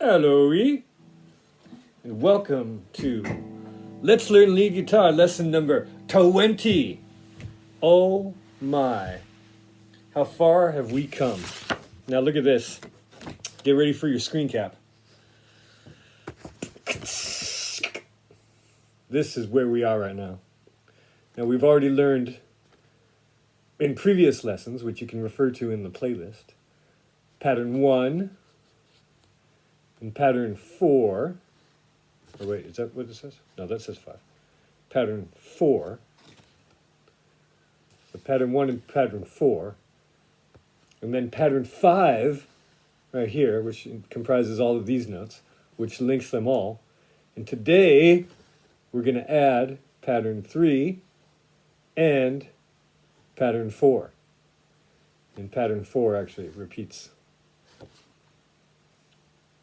Hello, and welcome to Let's Learn Lead Guitar lesson number 20. Oh my, how far have we come? Now look at this. Get ready for your screen cap. This is where we are right now. Now we've already learned in previous lessons, which you can refer to in the playlist, pattern 1 and pattern 4. Oh wait, is that what it says? No, that says 5. Pattern 4. So pattern 1 and pattern 4. And then pattern 5, right here, which comprises all of these notes, which links them all. And today, we're going to add pattern 3 and pattern 4. And pattern 4 actually repeats.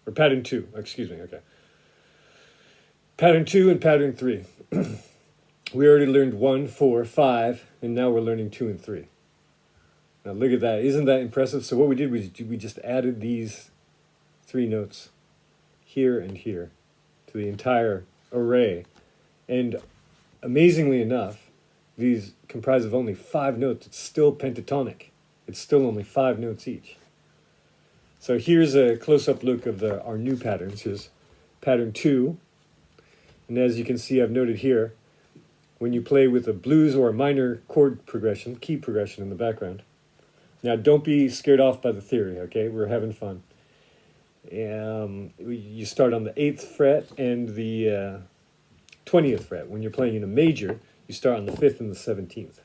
Or pattern 2, excuse me, okay. Pattern 2 and pattern 3. We already learned 1, 4, 5, and now we're learning 2 and 3. Now look at that. Isn't that impressive? So what we did was we just added these 3 notes here and here to the entire array. And amazingly enough, these comprise of only 5 notes. It's still pentatonic. It's still only 5 notes each. So here's a close-up look of our new patterns. Here's pattern 2. And as you can see, I've noted here, when you play with a blues or a minor chord progression, key progression in the background. Now, don't be scared off by the theory, okay? We're having fun. You start on the 8th fret and the 20th fret. When you're playing in a major, you start on the 5th and the 17th.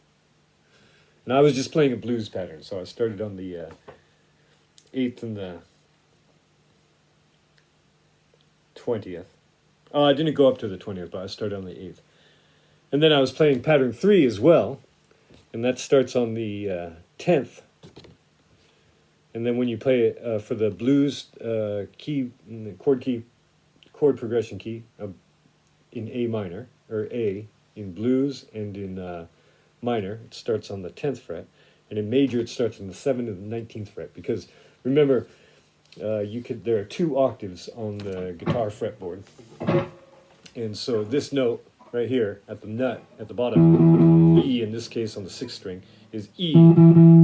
And I was just playing a blues pattern, so I started on the 8th and the 20th. Oh, I didn't go up to the 20th, but I started on the 8th. And then I was playing pattern 3 as well, and that starts on the 10th. And then when you play it for the blues chord progression key in A minor, or A in blues and in minor, it starts on the 10th fret. And in major, it starts on the 7th and the 19th fret. Because remember, there are 2 octaves on the guitar fretboard. And so this note right here at the nut at the bottom, E in this case on the 6th string, is E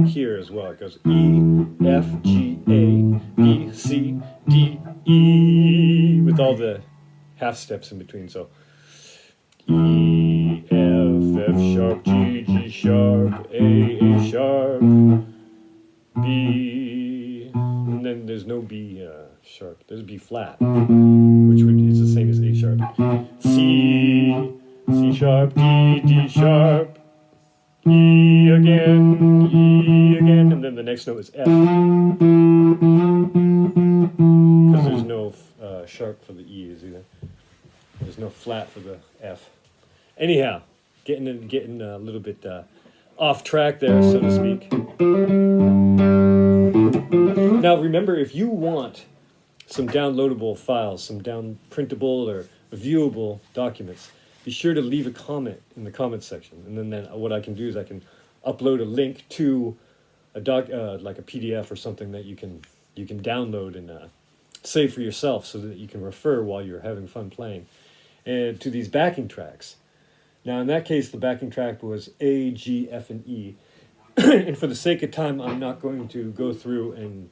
here as well. It goes E, F, G, A, B, C, D, E, with all the half steps in between. So E, F, F sharp, G, G sharp, A sharp, B, and then there's no B sharp. There's B flat, which is the same as A sharp. C, C sharp, D, D sharp, E again, and then the next note is F, because there's no sharp for the E's either. There's no flat for the F. Anyhow, getting a little bit off track there, so to speak. Now remember, if you want some downloadable files, some printable or viewable documents, be sure to leave a comment in the comments section. And then what I can do is I can upload a link to a like a PDF or something that you can download and save for yourself, so that you can refer while you're having fun playing. And to these backing tracks. Now in that case, the backing track was A, G, F, and E. And for the sake of time, I'm not going to go through and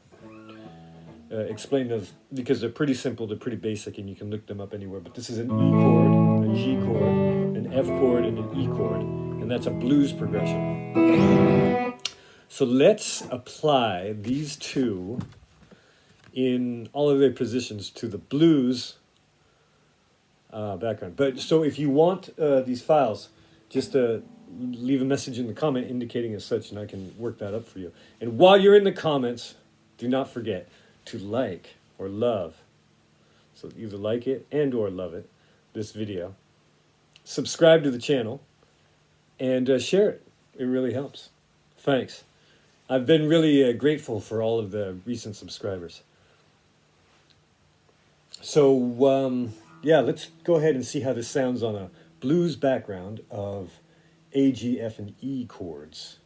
explain those, because they're pretty simple, they're pretty basic, and you can look them up anywhere. But this is an E chord, a G chord, an F chord, and an E chord, and that's a blues progression. So let's apply these two in all of their positions to the blues background. But so if you want these files, just leave a message in the comment indicating as such, and I can work that up for you. And while you're in the comments, do not forget to like or love. So either like it and or love it, this video. Subscribe to the channel and share it. It really helps. Thanks. I've been really grateful for all of the recent subscribers. So yeah, let's go ahead and see how this sounds on a blues background of A, G, F, and E chords.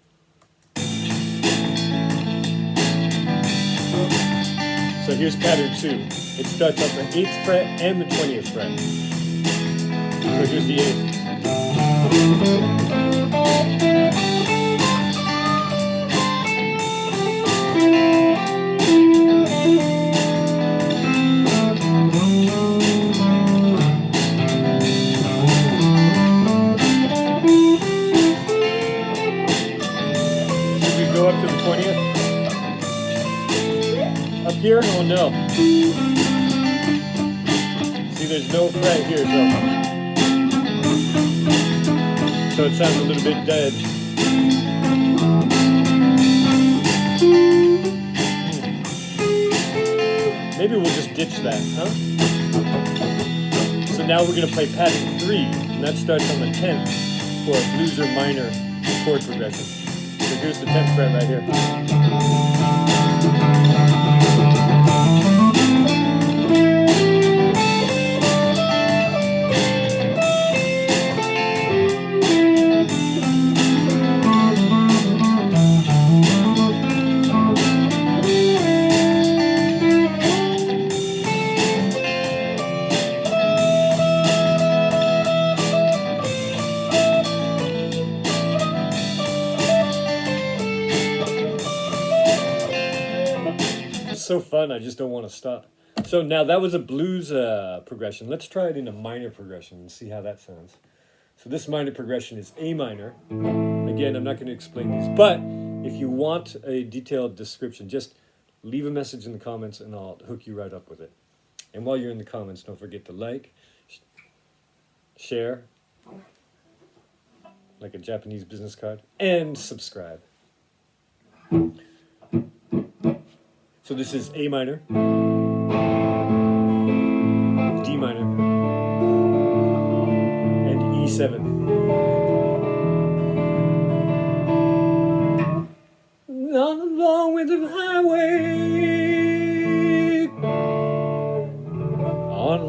So here's pattern 2. It starts on the 8th fret and the 20th fret. So here's the 8th. Should we go up to the 20th? Up here? Oh no. See, there's no fret here, so it sounds a little bit dead. Maybe we'll just ditch that, huh? So now we're going to play pattern 3, and that starts on the 10th for a blues or minor chord progression. So here's the 10th fret right here. So fun, I just don't want to stop. So now that was a blues progression. Let's try it in a minor progression and see how that sounds. So this minor progression is A minor. Again, I'm not going to explain these, but if you want a detailed description, just leave a message in the comments and I'll hook you right up with it. And while you're in the comments, don't forget to like, share, like a Japanese business card, and subscribe. So this is A minor, D minor, and E7. On along with the highway, on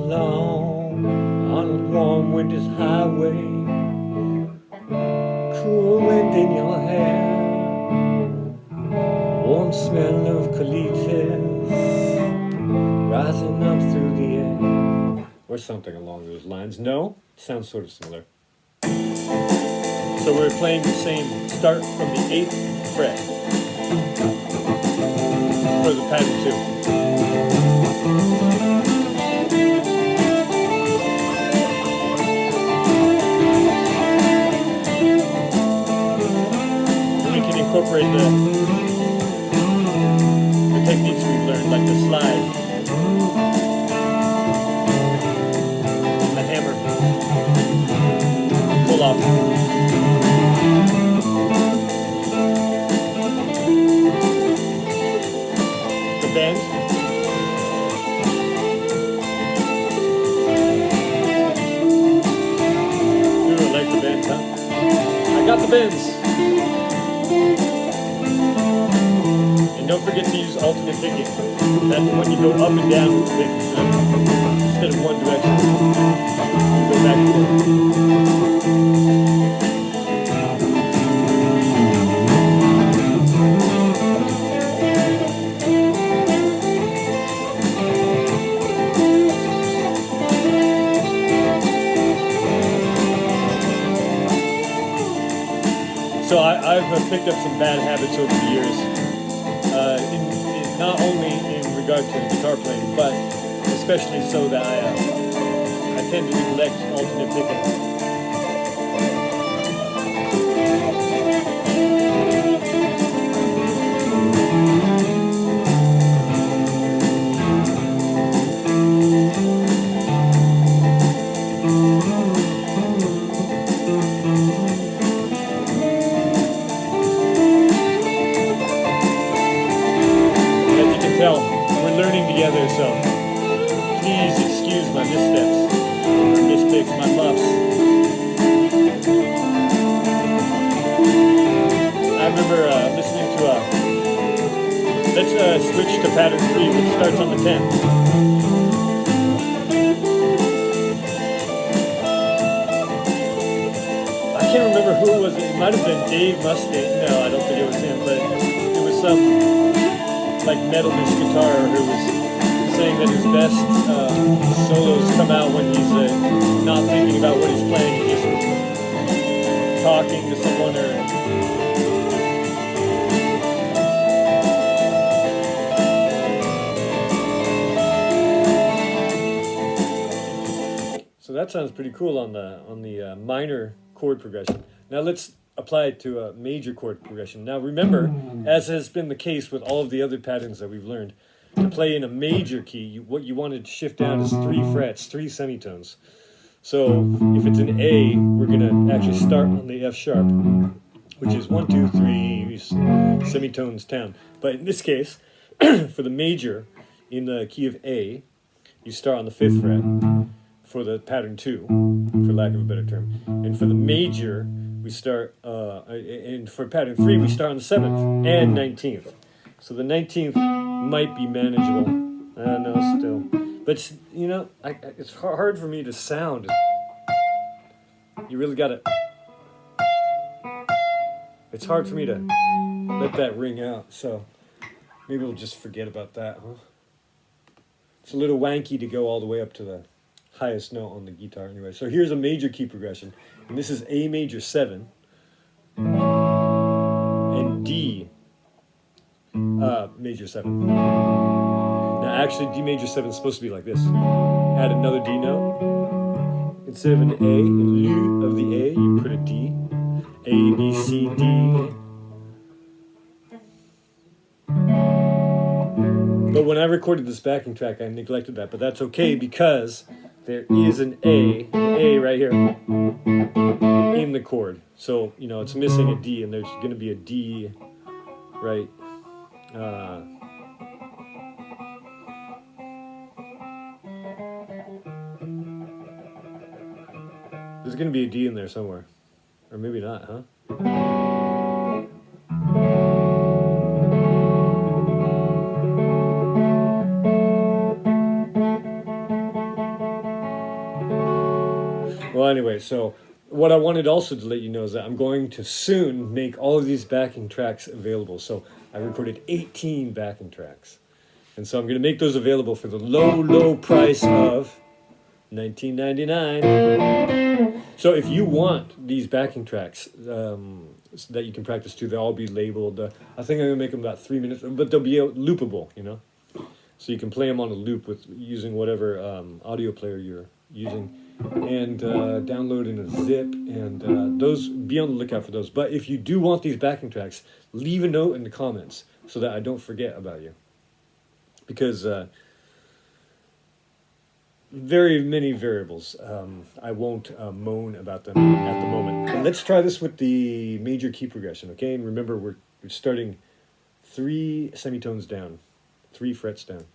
along with this highway, cool wind in your hair, warm smell of colitas rising up through the air, or something along those lines. No, it sounds sort of similar. So we're playing the same start from the 8th fret for the pattern 2. And we can incorporate the techniques we've learned, like the slide, and the hammer, pull off. The bend. Ooh, I like the bends, huh? I got the bends. Don't forget to use alternate picking. That's when you go up and down with the pick instead of one direction. You go back and forth. So I've picked up some bad habits over the years. Not only in regard to guitar playing, but especially so that I tend to neglect alternate picking. switch to pattern 3, which starts on the 10th. I can't remember who it was. It might have been Dave Mustaine. No, I don't think it was him, but it was some like metalist guitar who was saying that his best solos come out when he's not thinking about what he's playing, he's just talking to someone or. So that sounds pretty cool on the minor chord progression. Now let's apply it to a major chord progression. Now remember, as has been the case with all of the other patterns that we've learned, to play in a major key, what you want to shift down is 3 frets, 3 semitones. So if it's an A, we're going to actually start on the F sharp, which is 1, 2, 3 semitones down. But in this case, for the major, in the key of A, you start on the 5th fret for the pattern 2, for lack of a better term. And for the major, we start, and for pattern 3, we start on the 7th and 19th. So the 19th might be manageable. No, still. But, you know, it's hard for me to sound. You really got to... It's hard for me to let that ring out. So maybe we'll just forget about that, huh? It's a little wanky to go all the way up to the highest note on the guitar anyway. So here's a major key progression. And this is A major 7. And D major 7. Now actually D major 7 is supposed to be like this. Add another D note. Instead of an A, in lieu of the A, you put a D. A, B, C, D. But when I recorded this backing track, I neglected that. But that's okay because there is an A right here in the chord. So, you know, it's missing a D, and there's going to be a D right there's going to be a D in there somewhere. Or maybe not, huh? Well, anyway, so what I wanted also to let you know is that I'm going to soon make all of these backing tracks available. So I recorded 18 backing tracks. And so I'm going to make those available for the low price of $19.99. So if you want these backing tracks so that you can practice to, they'll all be labeled. I think I'm going to make them about 3 minutes, but they'll be loopable, you know. So you can play them on a loop with using whatever audio player you're using. And download in a zip, and those, be on the lookout for those. But if you do want these backing tracks, leave a note in the comments so that I don't forget about you, because very many variables. I won't moan about them at the moment. But let's try this with the major key progression, okay? And remember, we're starting 3 semitones down, 3 frets down,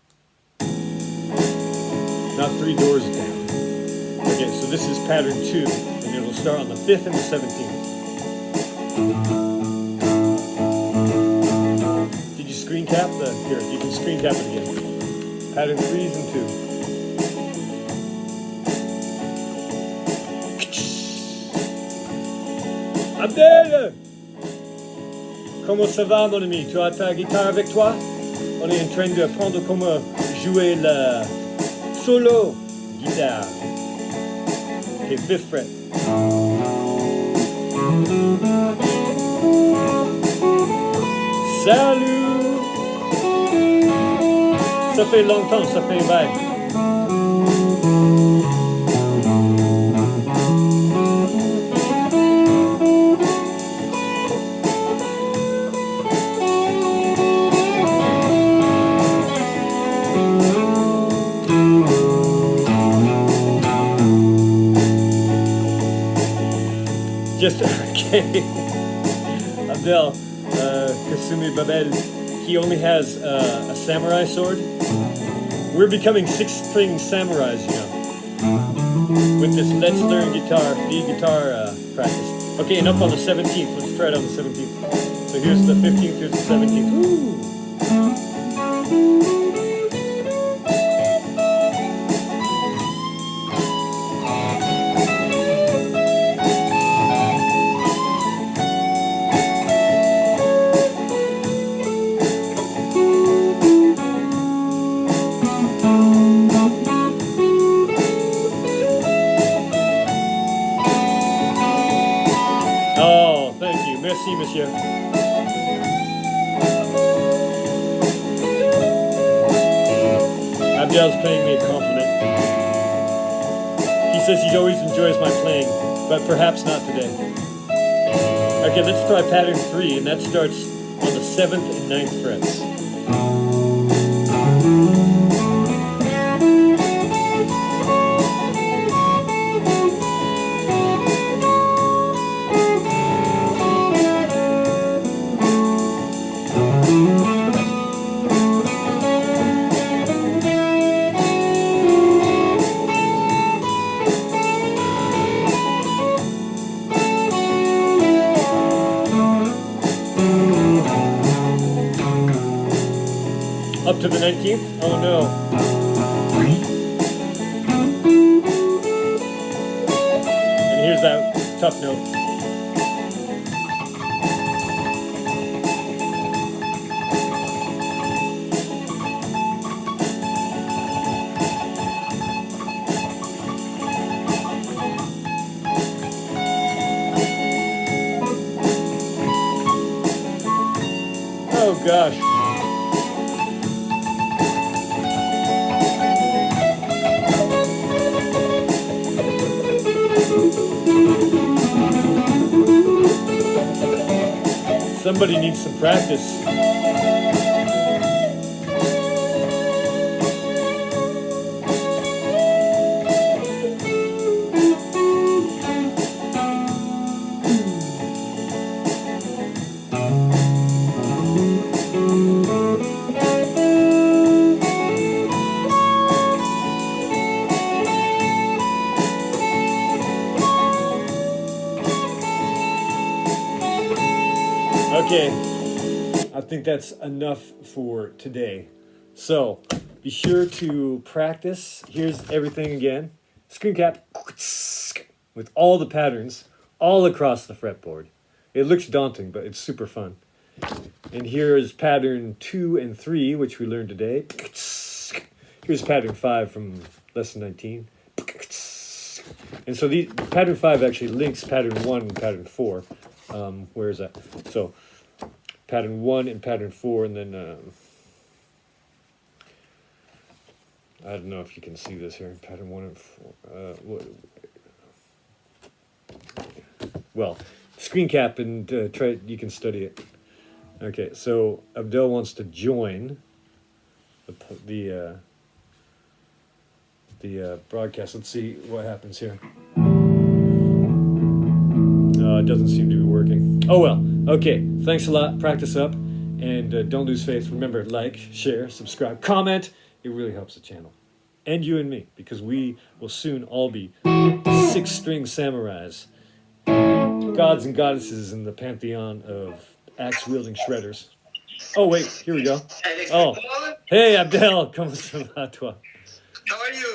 not 3 doors down. Okay, so this is pattern 2, and it'll start on the 5th and the 17th. Did you screen cap the... Here, you can screen cap it again. Pattern 3s and 2. Abdel! Comment ça va, mon ami? Tu as ta guitare avec toi? On est en train de apprendre comment jouer le solo guitare. Okay, 5th fret. Salut! Ça fait longtemps, ça fait un bail. Just, okay, Abdel, Kasumi Babel, he only has a samurai sword. We're becoming 6-string samurais, you know, with this Let's Learn Guitar, guitar practice. Okay, and up on the 17th, let's try it on the 17th. So here's the 15th, here's the 17th. Woo! Oh, thank you. Merci, monsieur. Abdel's paying me a compliment. He says he always enjoys my playing, but perhaps not today. Okay, let's try pattern 3, and that starts on the 7th and 9th frets. Up to the 19th? Oh no. And here's that tough note. Oh gosh. Somebody needs some practice. Okay, I think that's enough for today. So, be sure to practice. Here's everything again. Screen cap with all the patterns all across the fretboard. It looks daunting, but it's super fun. And here is pattern 2 and 3, which we learned today. Here's pattern 5 from lesson 19. And so pattern 5 actually links pattern 1 and pattern 4. Where is that? So pattern 1 and pattern 4, and then I don't know if you can see this here. Pattern 1 and 4. Well, screen cap and try. You can study it. Okay, so Abdel wants to join the broadcast. Let's see what happens here. It doesn't seem to be working. Oh well. Okay. Thanks a lot. Practice up, and don't lose faith. Remember, like, share, subscribe, comment. It really helps the channel, and you and me, because we will soon all be 6-string samurais, gods and goddesses in the pantheon of axe-wielding shredders. Oh wait, here we go. Oh, hey Abdel, comment ça va toi? How are you?